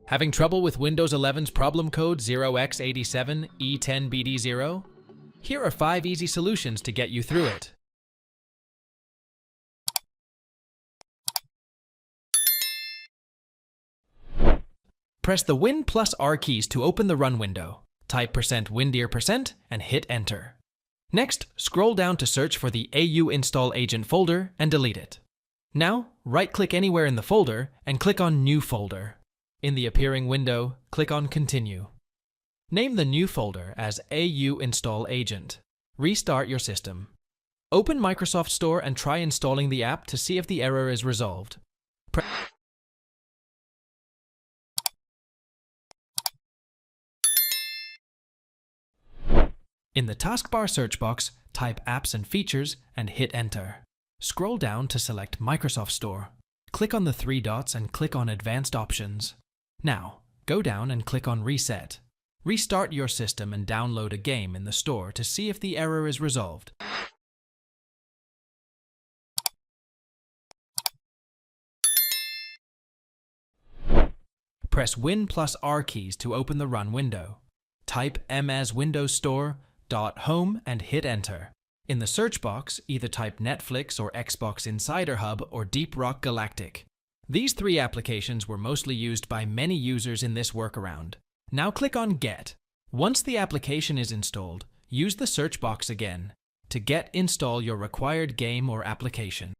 Having trouble with Windows 11's problem code 0x87E10BD0? Here are 5 easy solutions to get you through it. Press the Win plus R keys to open the Run window. Type %win_% and hit Enter. Next, scroll down to search for the AUInstall agent folder and delete it. Now, right-click anywhere in the folder and click on New Folder. In the appearing window, click on Continue. Name the new folder as AUInstall agent. Restart your system. Open Microsoft Store and try installing the app to see if the error is resolved. In the taskbar search box, type Apps and Features and hit Enter. Scroll down to select Microsoft Store. Click on the 3 dots and click on Advanced Options. Now, go down and click on Reset. Restart your system and download a game in the store to see if the error is resolved. Press Win plus R keys to open the Run window. Type mswindowsstore.home and hit Enter. In the search box, either type Netflix or Xbox Insider Hub or Deep Rock Galactic. These 3 applications were mostly used by many users in this workaround. Now click on Get. Once the application is installed, use the search box again. To get, install your required game or application.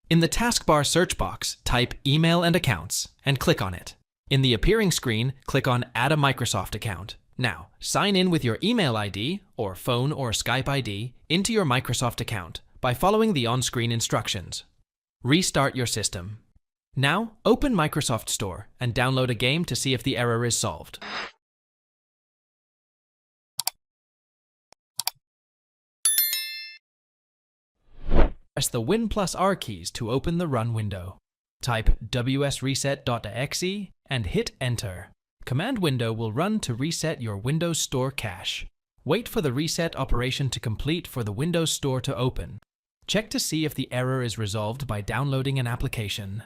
In the taskbar search box, type Email and Accounts and click on it. In the appearing screen, click on Add a Microsoft account. Now, sign in with your email ID, or phone or Skype ID, into your Microsoft account by following the on-screen instructions. Restart your system. Now, open Microsoft Store and download a game to see if the error is solved. Press the Win plus R keys to open the Run window. Type wsreset.exe and hit Enter. Command window will run to reset your Windows Store cache. Wait for the reset operation to complete for the Windows Store to open. Check to see if the error is resolved by downloading an application.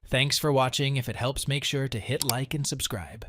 Thanks for watching. If it helps, make sure to hit like and subscribe.